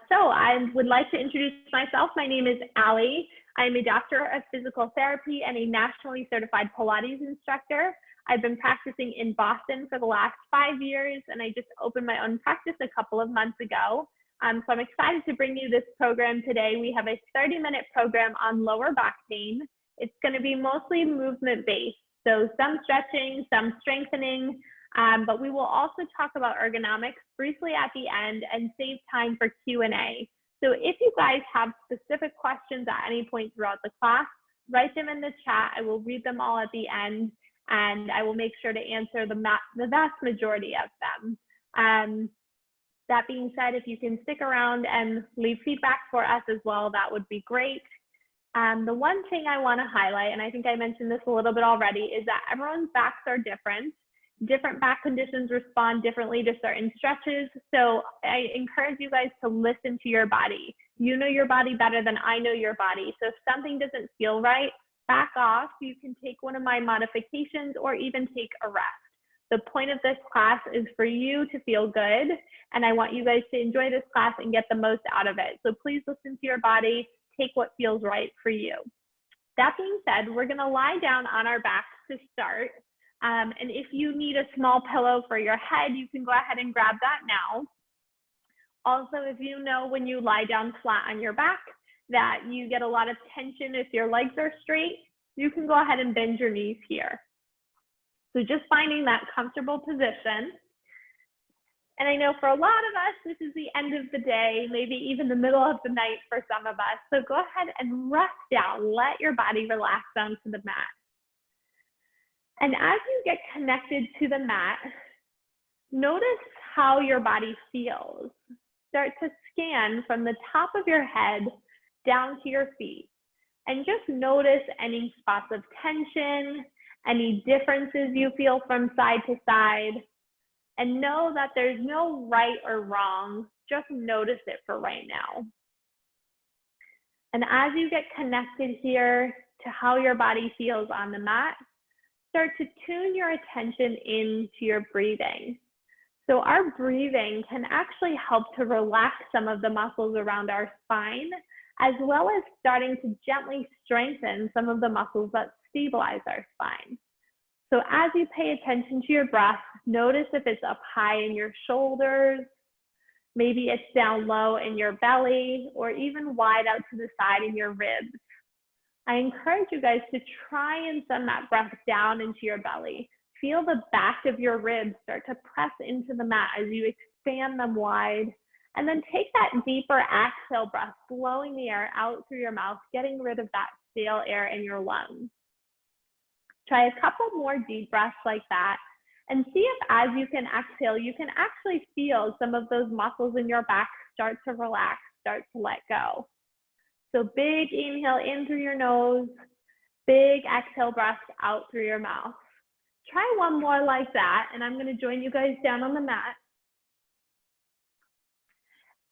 So I would like to introduce myself. My name is Allie. I'm a doctor of physical therapy and a nationally certified Pilates instructor. I've been practicing in Boston for the last 5 years, and I just opened my own practice a couple of months ago. So I'm excited to bring you this program today. We have a 30-minute program on lower back pain. It's going to be mostly movement-based, so some stretching, some strengthening, but we will also talk about ergonomics briefly at the end and save time for Q&A. So if you guys have specific questions at any point throughout the class, write them in the chat. I will read them all at the end, and I will make sure to answer the vast majority of them. That being said, if you can stick around and leave feedback for us as well, that would be great. The one thing I want to highlight, and I think I mentioned this a little bit already, is that everyone's backs are different. Different back conditions respond differently to certain stretches. So I encourage you guys to listen to your body. You know your body better than I know your body. So if something doesn't feel right, back off. You can take one of my modifications or even take a rest. The point of this class is for you to feel good, and I want you guys to enjoy this class and get the most out of it. So please listen to your body, take what feels right for you. That being said, we're gonna lie down on our backs to start. And if you need a small pillow for your head, you can go ahead and grab that now. Also, if you know when you lie down flat on your back that you get a lot of tension if your legs are straight, you can go ahead and bend your knees here. So just finding that comfortable position. And I know for a lot of us, this is the end of the day, maybe even the middle of the night for some of us. So go ahead and rest down, let your body relax onto the mat. And as you get connected to the mat, notice how your body feels. Start to scan from the top of your head down to your feet. And just notice any spots of tension, any differences you feel from side to side. And know that there's no right or wrong, just notice it for right now. And as you get connected here to how your body feels on the mat, start to tune your attention into your breathing. So our breathing can actually help to relax some of the muscles around our spine, as well as starting to gently strengthen some of the muscles that stabilize our spine. So as you pay attention to your breath, notice if it's up high in your shoulders, maybe it's down low in your belly, or even wide out to the side in your ribs. I encourage you guys to try and send that breath down into your belly. Feel the back of your ribs start to press into the mat as you expand them wide. And then take that deeper exhale breath, blowing the air out through your mouth, getting rid of that stale air in your lungs. Try a couple more deep breaths like that, and see if as you can exhale, you can actually feel some of those muscles in your back start to relax, start to let go. So big inhale in through your nose, big exhale breath out through your mouth. Try one more like that, and I'm going to join you guys down on the mat.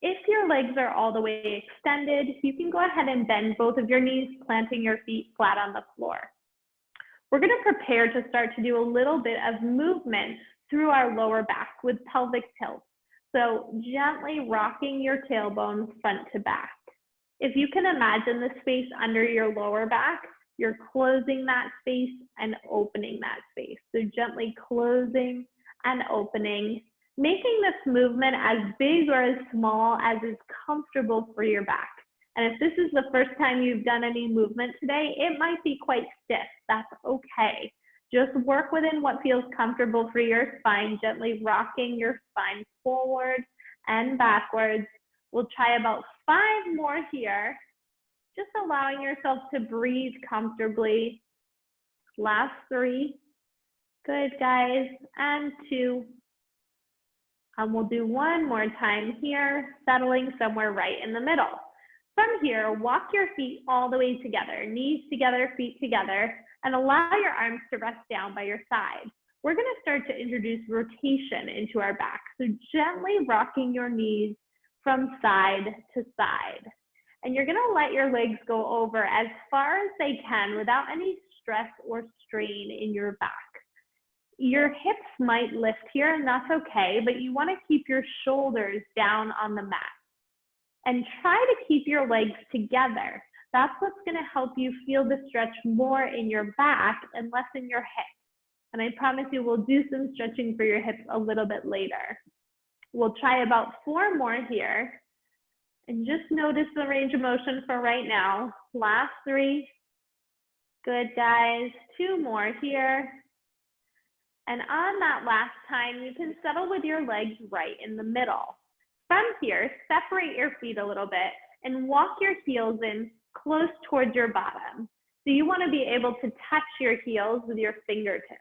If your legs are all the way extended, you can go ahead and bend both of your knees, planting your feet flat on the floor. We're going to prepare to start to do a little bit of movement through our lower back with pelvic tilt. So gently rocking your tailbone front to back. If you can imagine the space under your lower back, you're closing that space and opening that space. So gently closing and opening, making this movement as big or as small as is comfortable for your back. And if this is the first time you've done any movement today, it might be quite stiff. That's okay. Just work within what feels comfortable for your spine, gently rocking your spine forward and backwards. We'll try about 5 more here, just allowing yourself to breathe comfortably. Last 3. Good, guys. And 2. And we'll do one more time here, settling somewhere right in the middle. From here, walk your feet all the way together, knees together, feet together, and allow your arms to rest down by your side. We're going to start to introduce rotation into our back. So gently rocking your knees from side to side. And you're going to let your legs go over as far as they can without any stress or strain in your back. Your hips might lift here, and that's okay, but you want to keep your shoulders down on the mat. And try to keep your legs together. That's what's going to help you feel the stretch more in your back and less in your hips. And I promise you we'll do some stretching for your hips a little bit later. We'll try about 4 more here. And just notice the range of motion for right now. Last 3. Good, guys. 2 more here. And on that last time, you can settle with your legs right in the middle. From here, separate your feet a little bit and walk your heels in close towards your bottom. So you want to be able to touch your heels with your fingertips.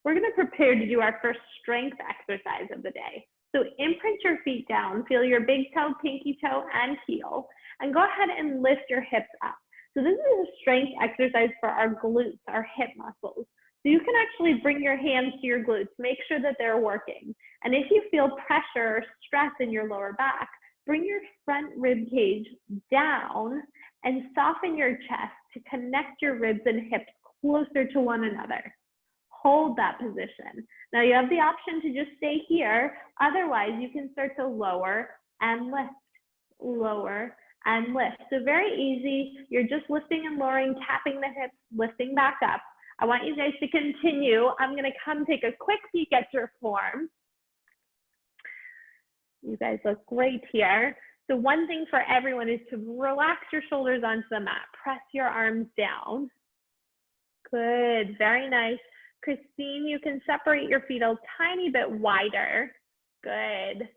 We're going to prepare to do our first strength exercise of the day. So imprint your feet down, feel your big toe, pinky toe, and heel, and go ahead and lift your hips up. So this is a strength exercise for our glutes, our hip muscles. So you can actually bring your hands to your glutes, make sure that they're working. And if you feel pressure or stress in your lower back, bring your front rib cage down and soften your chest to connect your ribs and hips closer to one another. Hold that position. Now you have the option to just stay here. Otherwise, you can start to lower and lift, lower and lift. So very easy. You're just lifting and lowering, tapping the hips, lifting back up. I want you guys to continue. I'm going to come take a quick peek at your form. You guys look great here. So one thing for everyone is to relax your shoulders onto the mat. Press your arms down. Good, very nice. Christine, you can separate your feet a tiny bit wider. Good.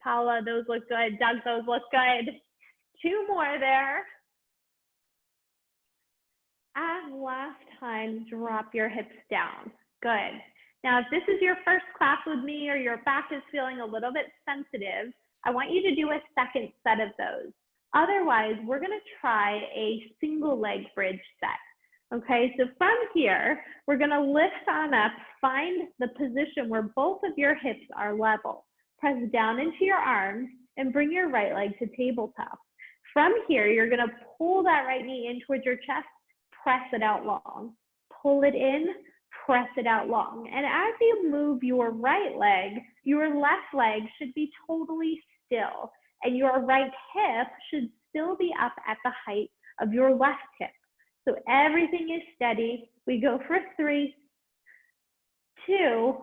Paula, those look good. Doug, those look good. 2 more there. And last time, drop your hips down. Good. Now, if this is your first class with me or your back is feeling a little bit sensitive, I want you to do a second set of those. Otherwise, we're going to try a single leg bridge set. Okay, so from here, we're going to lift on up, find the position where both of your hips are level. Press down into your arms and bring your right leg to tabletop. From here, you're going to pull that right knee in towards your chest, press it out long. Pull it in, press it out long. And as you move your right leg, your left leg should be totally still. And your right hip should still be up at the height of your left hip. So everything is steady. We go for 3, 2,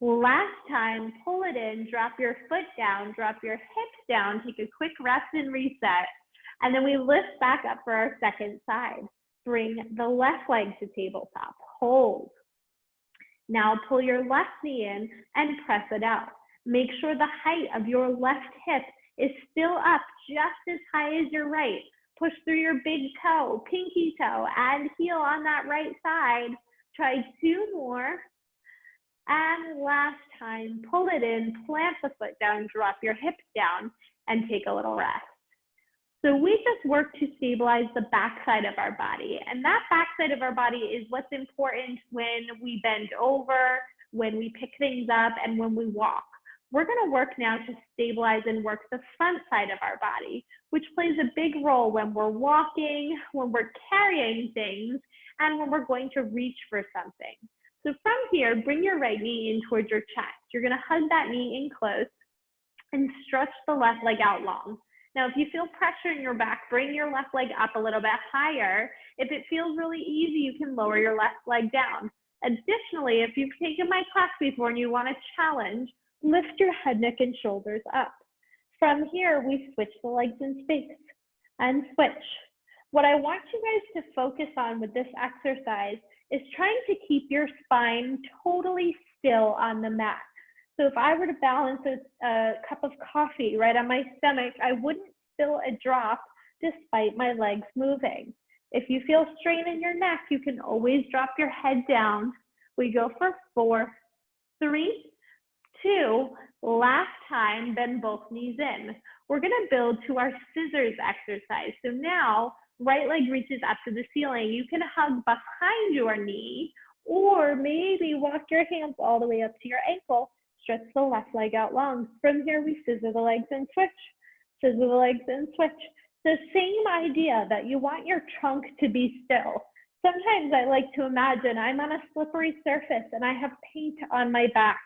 last time, pull it in, drop your foot down, drop your hips down, take a quick rest and reset. And then we lift back up for our second side. Bring the left leg to tabletop, hold. Now pull your left knee in and press it out. Make sure the height of your left hip is still up just as high as your right. Push through your big toe, pinky toe, and heel on that right side. Try 2 more. And last time, pull it in, plant the foot down, drop your hips down, and take a little rest. So we just work to stabilize the backside of our body. And that backside of our body is what's important when we bend over, when we pick things up, and when we walk. We're going to work now to stabilize and work the front side of our body, which plays a big role when we're walking, when we're carrying things, and when we're going to reach for something. So from here, bring your right knee in towards your chest. You're going to hug that knee in close and stretch the left leg out long. Now, if you feel pressure in your back, bring your left leg up a little bit higher. If it feels really easy, you can lower your left leg down. Additionally, if you've taken my class before and you want a challenge, lift your head, neck, and shoulders up. From here, we switch the legs in space and switch. What I want you guys to focus on with this exercise is trying to keep your spine totally still on the mat. So if I were to balance a cup of coffee right on my stomach, I wouldn't spill a drop despite my legs moving. If you feel strain in your neck, you can always drop your head down. We go for 4, 3, 2, last time, bend both knees in. We're going to build to our scissors exercise. So now, right leg reaches up to the ceiling. You can hug behind your knee, or maybe walk your hands all the way up to your ankle. Stretch the left leg out long. From here, we scissor the legs and switch. Scissor the legs and switch. The same idea that you want your trunk to be still. Sometimes I like to imagine I'm on a slippery surface and I have paint on my back.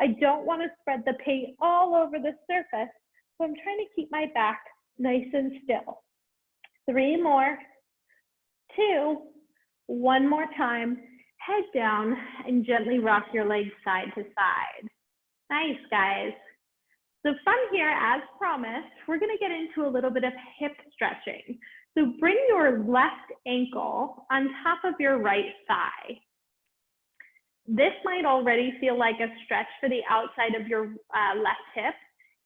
I don't want to spread the paint all over the surface, so I'm trying to keep my back nice and still. 3 more, 2, 1 more time, head down and gently rock your legs side to side. Nice, guys. So from here, as promised, we're going to get into a little bit of hip stretching. So bring your left ankle on top of your right thigh. This might already feel like a stretch for the outside of your left hip.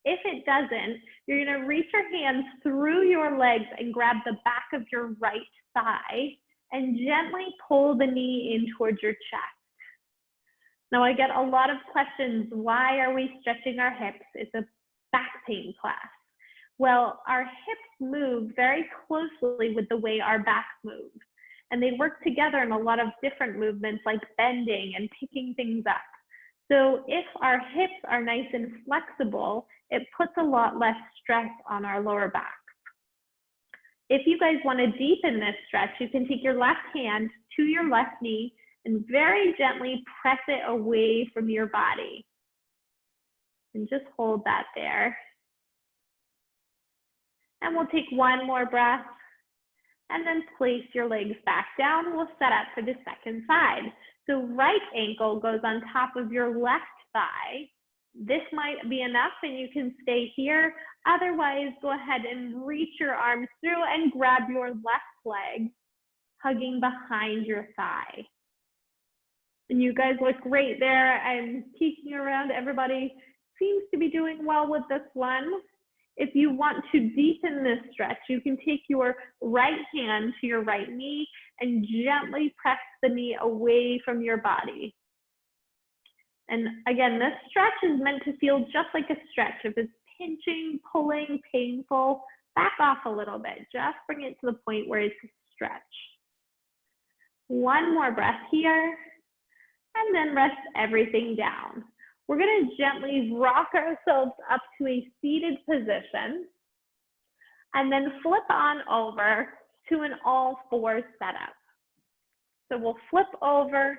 If it doesn't, you're going to reach your hands through your legs and grab the back of your right thigh and gently pull the knee in towards your chest. Now, I get a lot of questions. Why are we stretching our hips? It's a back pain class. Well, our hips move very closely with the way our back moves. And they work together in a lot of different movements like bending and picking things up. So if our hips are nice and flexible, it puts a lot less stress on our lower back. If you guys want to deepen this stretch, you can take your left hand to your left knee and very gently press it away from your body. And just hold that there. And we'll take 1 more breath and then place your legs back down. We'll set up for the second side. So right ankle goes on top of your left thigh. This might be enough and you can stay here. Otherwise, go ahead and reach your arms through and grab your left leg, hugging behind your thigh. And you guys look great there. I'm teaching around. Everybody seems to be doing well with this one. If you want to deepen this stretch, you can take your right hand to your right knee and gently press the knee away from your body. And again, this stretch is meant to feel just like a stretch. If it's pinching, pulling, painful, back off a little bit. Just bring it to the point where it's a stretch. 1 more breath here, and then rest everything down. We're going to gently rock ourselves up to a seated position and then flip on over to an all-4 setup. So we'll flip over,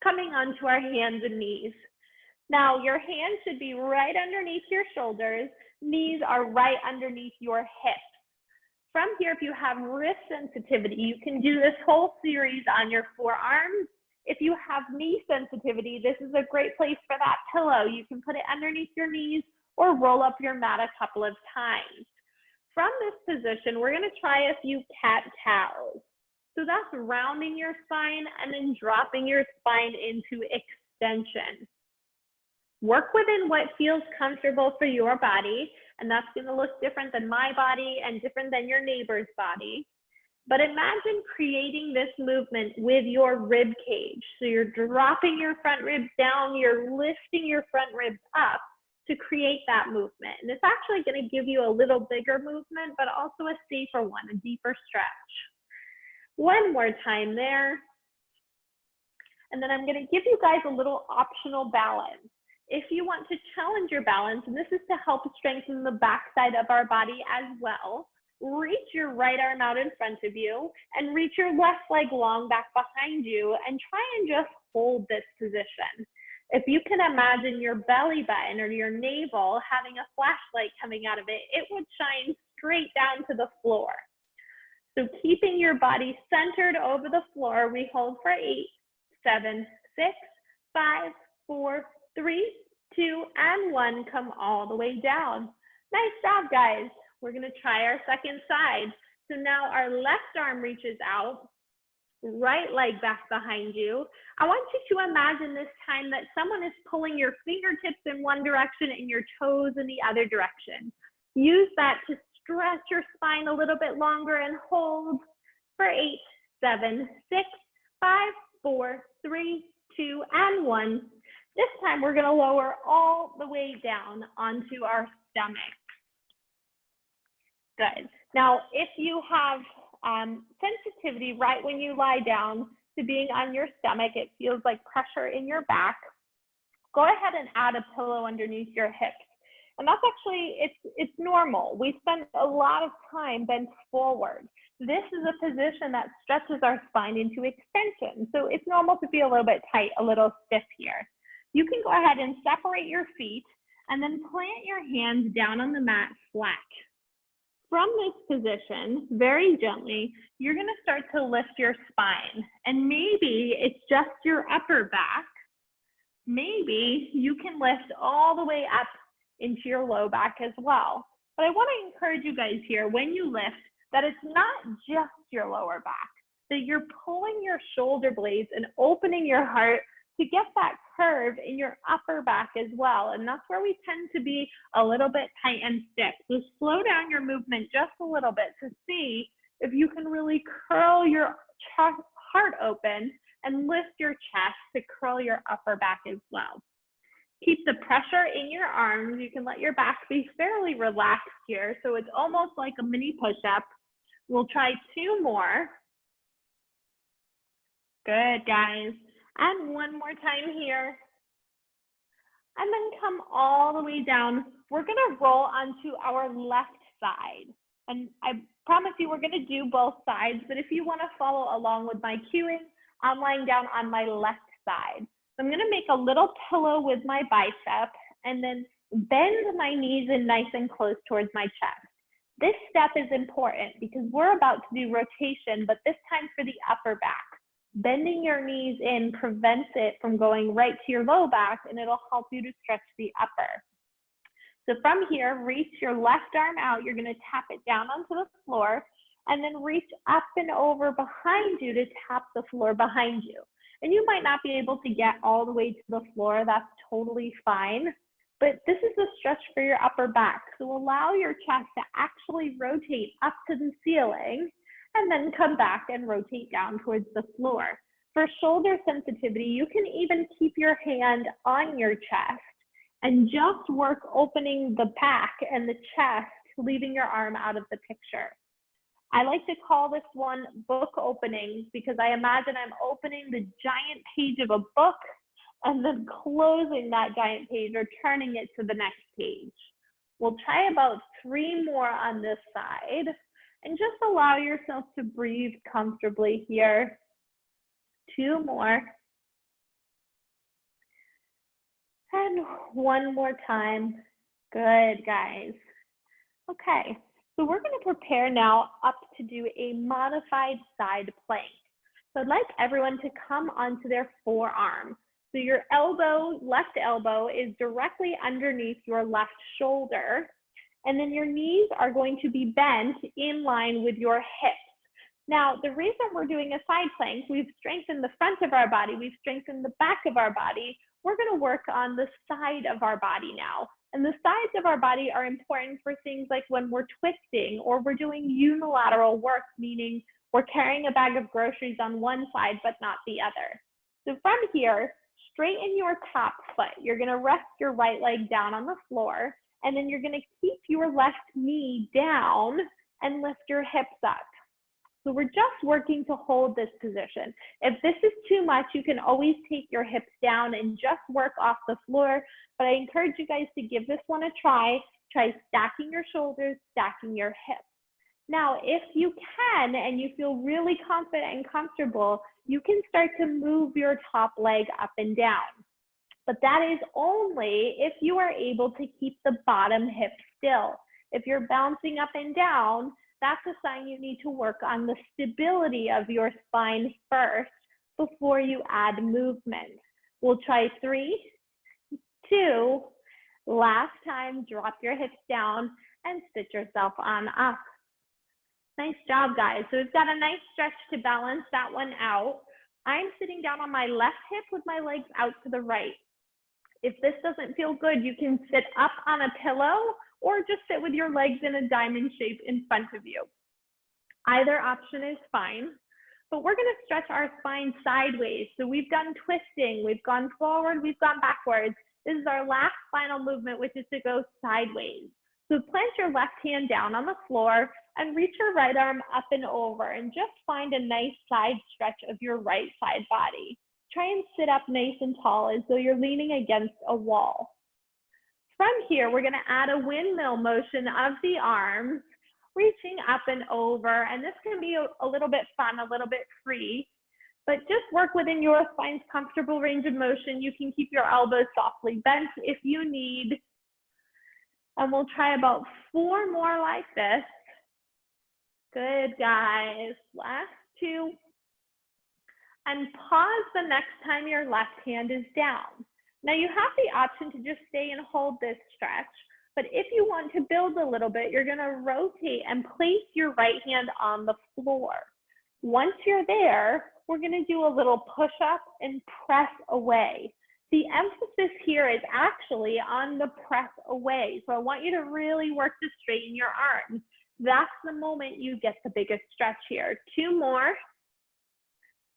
coming onto our hands and knees. Now your hands should be right underneath your shoulders. Knees are right underneath your hips. From here, if you have wrist sensitivity, you can do this whole series on your forearms. If you have knee sensitivity, this is a great place for that pillow. You can put it underneath your knees or roll up your mat a couple of times. From this position, we're going to try a few cat-cows. So that's rounding your spine and then dropping your spine into extension. Work within what feels comfortable for your body, and that's going to look different than my body and different than your neighbor's body. But imagine creating this movement with your rib cage. So you're dropping your front ribs down, you're lifting your front ribs up to create that movement. And it's actually going to give you a little bigger movement, but also a safer one, a deeper stretch. 1 more time there. And then I'm going to give you guys a little optional balance. If you want to challenge your balance, and this is to help strengthen the backside of our body as well, reach your right arm out in front of you and reach your left leg long back behind you and try and just hold this position. If you can imagine your belly button or your navel having a flashlight coming out of it, it would shine straight down to the floor. So keeping your body centered over the floor, we hold for 8, 7, 6, 5, 4, 3, 2, and 1. Come all the way down. Nice job, guys. We're going to try our second side. So now our left arm reaches out, right leg back behind you. I want you to imagine this time that someone is pulling your fingertips in one direction and your toes in the other direction. Use that to stretch your spine a little bit longer and hold for 8, 7, 6, 5, 4, 3, 2, and 1. This time we're going to lower all the way down onto our stomach. Good. Now, if you have sensitivity right when you lie down to being on your stomach, it feels like pressure in your back, go ahead and add a pillow underneath your hips. And that's actually, it's normal. We spend a lot of time bent forward. This is a position that stretches our spine into extension. So it's normal to feel a little bit tight, a little stiff here. You can go ahead and separate your feet and then plant your hands down on the mat flat. From this position, very gently, you're going to start to lift your spine. And maybe it's just your upper back. Maybe you can lift all the way up into your low back as well. But I want to encourage you guys here, when you lift, that it's not just your lower back, that you're pulling your shoulder blades and opening your heart to get that curve in your upper back as well. And that's where we tend to be a little bit tight and stiff. So slow down your movement just a little bit to see if you can really curl your heart open and lift your chest to curl your upper back as well. Keep the pressure in your arms. You can let your back be fairly relaxed here. So it's almost like a mini push-up. We'll try 2 more. Good, guys. And 1 more time here. And then come all the way down. We're gonna roll onto our left side. And I promise you we're gonna do both sides, but if you wanna follow along with my cueing, I'm lying down on my left side. So I'm gonna make a little pillow with my bicep and then bend my knees in nice and close towards my chest. This step is important because we're about to do rotation, but this time for the upper back. Bending your knees in prevents it from going right to your low back, and it'll help you to stretch the upper. So from here, reach your left arm out. You're gonna tap it down onto the floor and then reach up and over behind you to tap the floor behind you. And you might not be able to get all the way to the floor. That's totally fine. But this is a stretch for your upper back. So allow your chest to actually rotate up to the ceiling and then come back and rotate down towards the floor. For shoulder sensitivity, you can even keep your hand on your chest and just work opening the back and the chest, leaving your arm out of the picture. I like to call this one book openings because I imagine I'm opening the giant page of a book and then closing that giant page or turning it to the next page. We'll try about 3 more on this side. And just allow yourself to breathe comfortably here. 2 more. And 1 more time. Good, guys. Okay, so we're going to prepare now up to do a modified side plank. So I'd like everyone to come onto their forearm. So your elbow, left elbow, is directly underneath your left shoulder. And then your knees are going to be bent in line with your hips. Now, the reason we're doing a side plank, we've strengthened the front of our body, we've strengthened the back of our body. We're going to work on the side of our body now. And the sides of our body are important for things like when we're twisting or we're doing unilateral work, meaning we're carrying a bag of groceries on one side but not the other. So from here, straighten your top foot. You're going to rest your right leg down on the floor. And then you're going to keep your left knee down and lift your hips up. So we're just working to hold this position. If this is too much, you can always take your hips down and just work off the floor. But I encourage you guys to give this one a try. Try stacking your shoulders, stacking your hips. Now, if you can and you feel really confident and comfortable, you can start to move your top leg up and down. But that is only if you are able to keep the bottom hip still. If you're bouncing up and down, that's a sign you need to work on the stability of your spine first before you add movement. We'll try 3, 2, last time, drop your hips down and sit yourself on up. Nice job, guys. So we've got a nice stretch to balance that one out. I'm sitting down on my left hip with my legs out to the right. If this doesn't feel good, you can sit up on a pillow or just sit with your legs in a diamond shape in front of you. Either option is fine, but we're gonna stretch our spine sideways. So we've done twisting, we've gone forward, we've gone backwards. This is our last final movement, which is to go sideways. So plant your left hand down on the floor and reach your right arm up and over and just find a nice side stretch of your right side body. Try and sit up nice and tall as though you're leaning against a wall. From here, we're going to add a windmill motion of the arms reaching up and over. And this can be a little bit fun, a little bit free, but just work within your spine's comfortable range of motion. You can keep your elbows softly bent if you need. And we'll try about 4 more like this. Good, guys. Last 2. And pause the next time your left hand is down. Now you have the option to just stay and hold this stretch, but if you want to build a little bit, you're gonna rotate and place your right hand on the floor. Once you're there, we're gonna do a little push up and press away. The emphasis here is actually on the press away. So I want you to really work to straighten your arms. That's the moment you get the biggest stretch here. 2 more.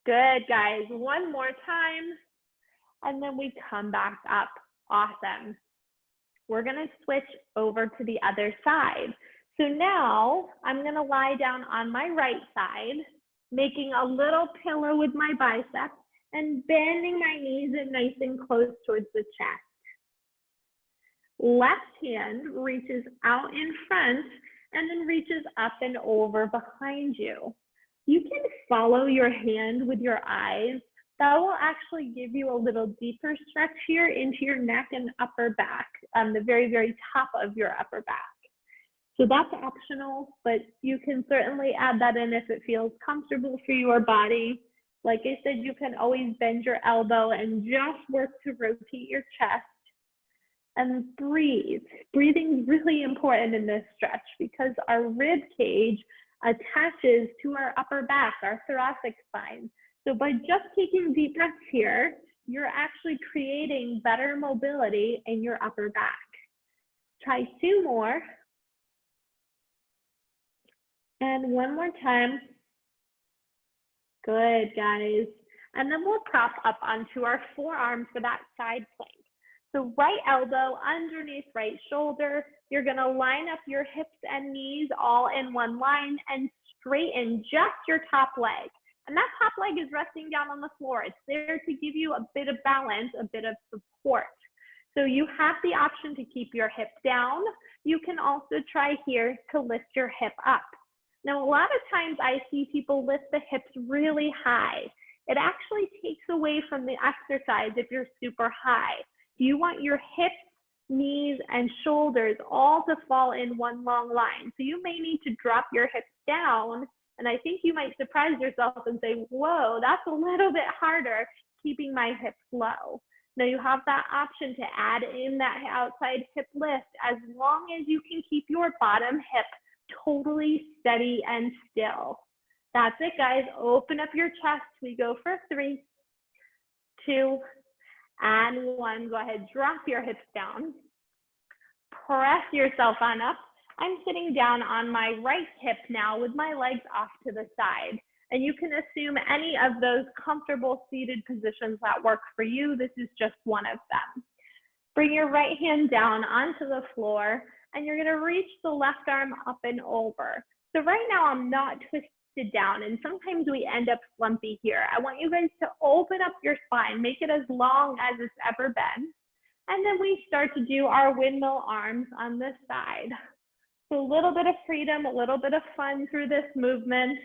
Good, guys. 1 more time. And then we come back up. Awesome. We're gonna switch over to the other side. So now I'm gonna lie down on my right side, making a little pillow with my bicep and bending my knees in nice and close towards the chest. Left hand reaches out in front and then reaches up and over behind you. You can follow your hand with your eyes. That will actually give you a little deeper stretch here into your neck and upper back, the very, very top of your upper back. So that's optional, but you can certainly add that in if it feels comfortable for your body. Like I said, you can always bend your elbow and just work to rotate your chest. And breathe. Breathing is really important in this stretch because our rib cage attaches to our upper back, our thoracic spine. So by just taking deep breaths here, you're actually creating better mobility in your upper back. Try 2 more. And 1 more time. Good, guys. And then we'll prop up onto our forearm for that side plank. So right elbow underneath right shoulder. You're gonna line up your hips and knees all in one line and straighten just your top leg. And that top leg is resting down on the floor. It's there to give you a bit of balance, a bit of support. So you have the option to keep your hip down. You can also try here to lift your hip up. Now, a lot of times I see people lift the hips really high. It actually takes away from the exercise if you're super high. You want your hips, knees, and shoulders all to fall in one long line. So you may need to drop your hips down, and I think you might surprise yourself and say, whoa, that's a little bit harder keeping my hips low. Now you have that option to add in that outside hip lift as long as you can keep your bottom hip totally steady and still. That's it, guys. Open up your chest. We go for 3, 2, and 1. Go ahead, drop your hips down. Press yourself on up. I'm sitting down on my right hip now with my legs off to the side. And you can assume any of those comfortable seated positions that work for you. This is just one of them. Bring your right hand down onto the floor, and you're gonna reach the left arm up and over. So right now I'm not twisted down, and sometimes we end up slumpy here. I want you guys to open up your spine, make it as long as it's ever been. And then we start to do our windmill arms on this side. So a little bit of freedom, a little bit of fun through this movement.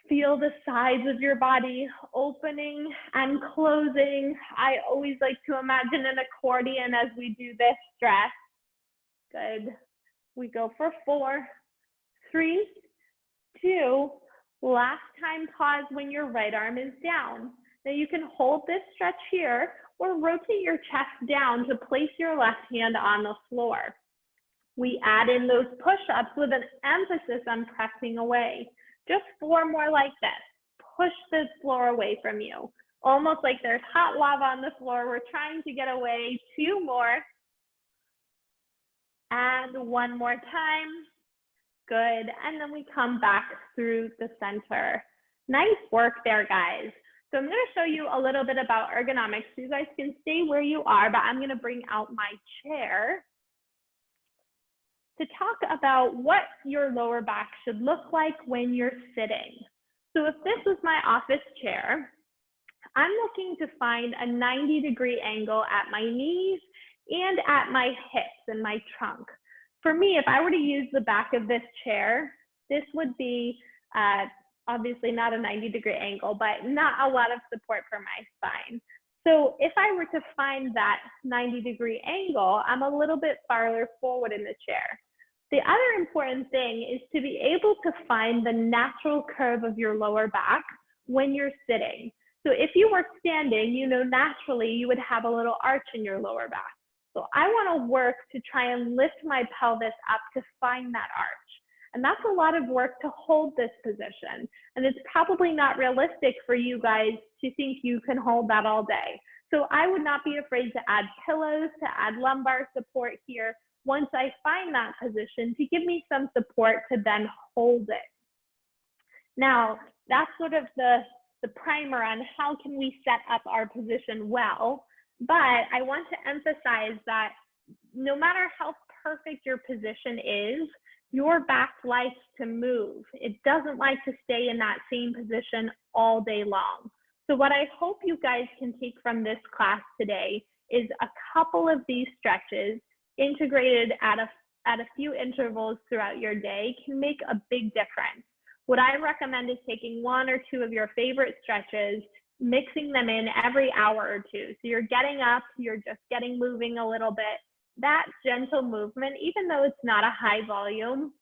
Feel the sides of your body opening and closing. I always like to imagine an accordion as we do this stretch. Good. We go for 4, 3, 2. Last time, pause when your right arm is down. Now you can hold this stretch here or rotate your chest down to place your left hand on the floor. We add in those push-ups with an emphasis on pressing away. Just 4 more like this. Push the floor away from you. Almost like there's hot lava on the floor. We're trying to get away. 2 more. And 1 more time. Good. And then we come back through the center. Nice work there, guys. So I'm going to show you a little bit about ergonomics. So you guys can stay where you are, but I'm going to bring out my chair to talk about what your lower back should look like when you're sitting. So if this was my office chair, I'm looking to find a 90-degree angle at my knees and at my hips and my trunk. for me, if I were to use the back of this chair, this would be obviously not a 90-degree angle, but not a lot of support for my spine. So if I were to find that 90-degree angle, I'm a little bit farther forward in the chair. The other important thing is to be able to find the natural curve of your lower back when you're sitting. So if you were standing, you know, naturally you would have a little arch in your lower back. So I want to work to try and lift my pelvis up to find that arch. And that's a lot of work to hold this position. And it's probably not realistic for you guys to think you can hold that all day. So I would not be afraid to add pillows, to add lumbar support here once I find that position to give me some support to then hold it. Now, that's sort of the primer on how can we set up our position well. But I want to emphasize that no matter how perfect your position is, your back likes to move. It doesn't like to stay in that same position all day long. So what I hope you guys can take from this class today is a couple of these stretches integrated at a few intervals throughout your day can make a big difference. What I recommend is taking one or two of your favorite stretches, mixing them in every hour or two. So you're getting up, you're just getting moving a little bit. That gentle movement, even though it's not a high volume,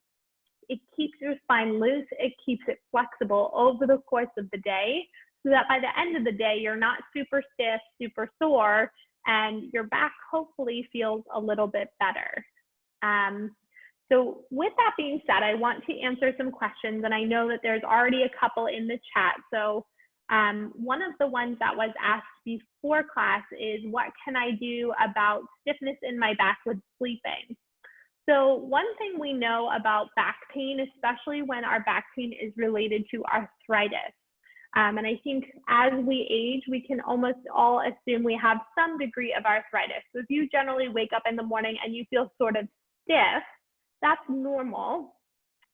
it keeps your spine loose, it keeps it flexible over the course of the day, so that by the end of the day, you're not super stiff, super sore, and your back hopefully feels a little bit better. So with that being said, I want to answer some questions, and I know that there's already a couple in the chat. So one of the ones that was asked before class is, what can I do about stiffness in my back with sleeping? So one thing we know about back pain, especially when our back pain is related to arthritis, and I think as we age, we can almost all assume we have some degree of arthritis. So if you generally wake up in the morning and you feel sort of stiff, that's normal.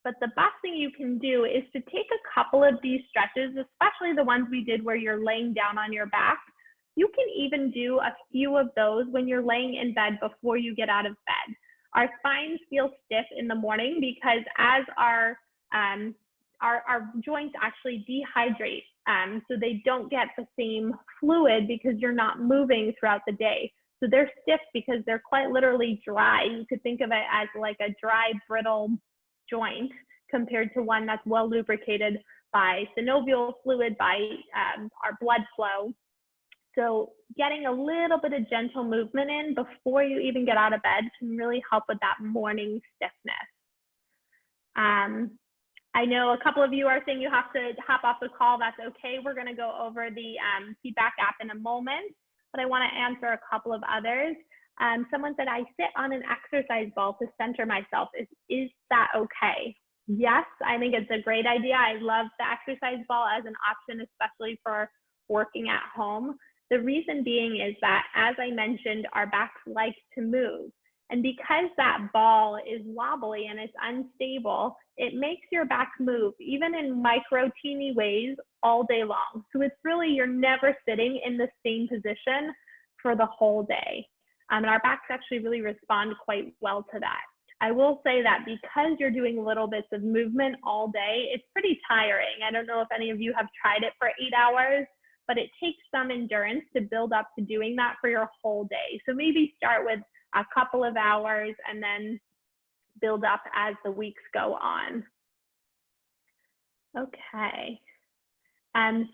But the best thing you can do is to take a couple of these stretches, especially the ones we did where you're laying down on your back. You can even do a few of those when you're laying in bed before you get out of bed. Our spines feel stiff in the morning because as our joints actually dehydrate, so they don't get the same fluid because you're not moving throughout the day. So they're stiff because they're quite literally dry. You could think of it as like a dry, brittle joint compared to one that's well lubricated by synovial fluid, by our blood flow. So getting a little bit of gentle movement in before you even get out of bed can really help with that morning stiffness. I know a couple of you are saying you have to hop off the call. That's okay. We're going to go over the feedback app in a moment, but I want to answer a couple of others. Someone said, I sit on an exercise ball to center myself. Is that okay? Yes, I think it's a great idea. I love the exercise ball as an option, especially for working at home. The reason being is that, as I mentioned, our backs like to move. And because that ball is wobbly and it's unstable, it makes your back move, even in micro, teeny ways, all day long. So it's really, you're never sitting in the same position for the whole day. And our backs actually really respond quite well to that. I will say that because you're doing little bits of movement all day, it's pretty tiring. I don't know if any of you have tried it for 8 hours, but it takes some endurance to build up to doing that for your whole day. So maybe start with a couple of hours and then build up as the weeks go on. Okay.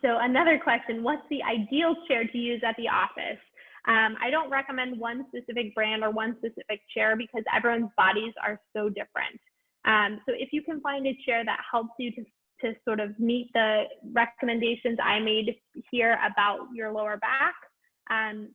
So another question, what's the ideal chair to use at the office? I don't recommend one specific brand or one specific chair because everyone's bodies are so different. So if you can find a chair that helps you to sort of meet the recommendations I made here about your lower back,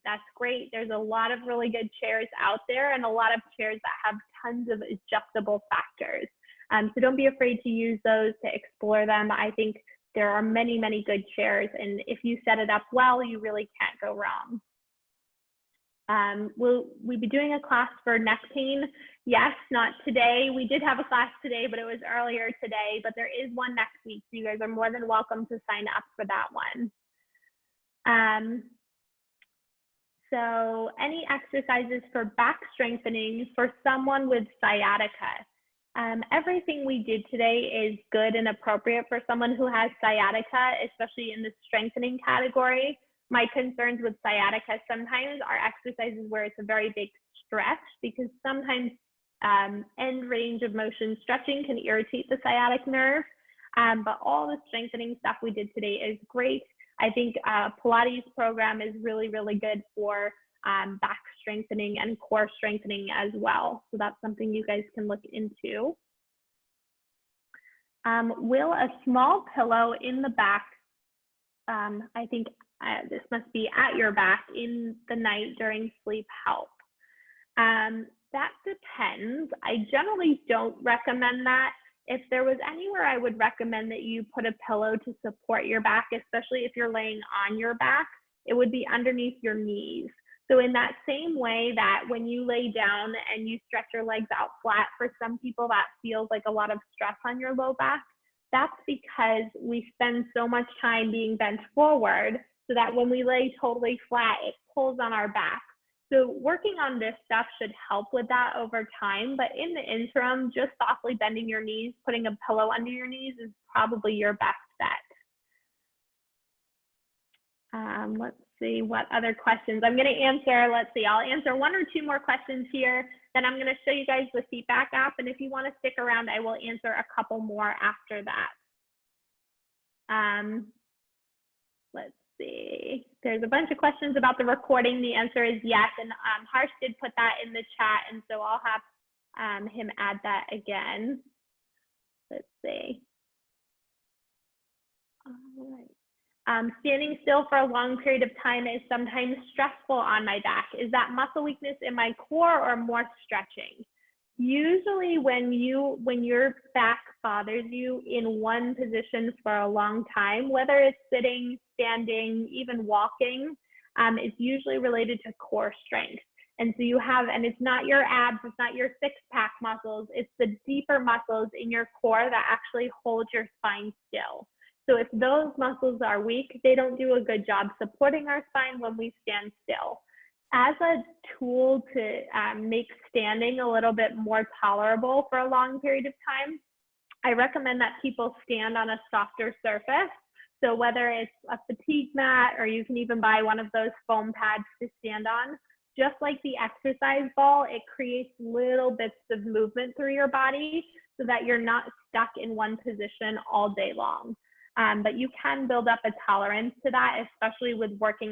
that's great. There's a lot of really good chairs out there and a lot of chairs that have tons of adjustable factors. So don't be afraid to use those, to explore them. I think there are many, many good chairs, and if you set it up well, you really can't go wrong. Will we be doing a class for neck pain? Yes, not today. We did have a class today, but it was earlier today, but there is one next week. So you guys are more than welcome to sign up for that one. So any exercises for back strengthening for someone with sciatica. Everything we did today is good and appropriate for someone who has sciatica, especially in the strengthening category. My concerns with sciatica sometimes are exercises where it's a very big stretch, because sometimes end range of motion stretching can irritate the sciatic nerve. But all the strengthening stuff we did today is great. I think Pilates program is really, really good for back strengthening and core strengthening as well. So that's something you guys can look into. Will a small pillow in the back, I think this must be at your back in the night during sleep, help? That depends. I generally don't recommend that. If there was anywhere I would recommend that you put a pillow to support your back, especially if you're laying on your back, it would be underneath your knees. So in that same way that when you lay down and you stretch your legs out flat, for some people that feels like a lot of stress on your low back, that's because we spend so much time being bent forward, so that when we lay totally flat, it pulls on our back. So working on this stuff should help with that over time, but in the interim, just softly bending your knees, putting a pillow under your knees is probably your best bet. Let's see what other questions I'm going to answer. Let's see, I'll answer one or two more questions here. Then I'm going to show you guys the feedback app, and if you want to stick around, I will answer a couple more after that. Let's see, there's a bunch of questions about the recording. The answer is yes, and Harsh did put that in the chat, and so I'll have him add that again. Let's see. All right. Standing still for a long period of time is sometimes stressful on my back. Is that muscle weakness in my core or more stretching? Usually when your back bothers you in one position for a long time, whether it's sitting, standing, even walking, it's usually related to core strength. And so you have, and it's not your abs, it's not your six-pack muscles, it's the deeper muscles in your core that actually hold your spine still. So if those muscles are weak, they don't do a good job supporting our spine when we stand still. As a tool to make standing a little bit more tolerable for a long period of time, I recommend that people stand on a softer surface. So whether it's a fatigue mat, or you can even buy one of those foam pads to stand on, just like the exercise ball, it creates little bits of movement through your body so that you're not stuck in one position all day long. But you can build up a tolerance to that, especially with working.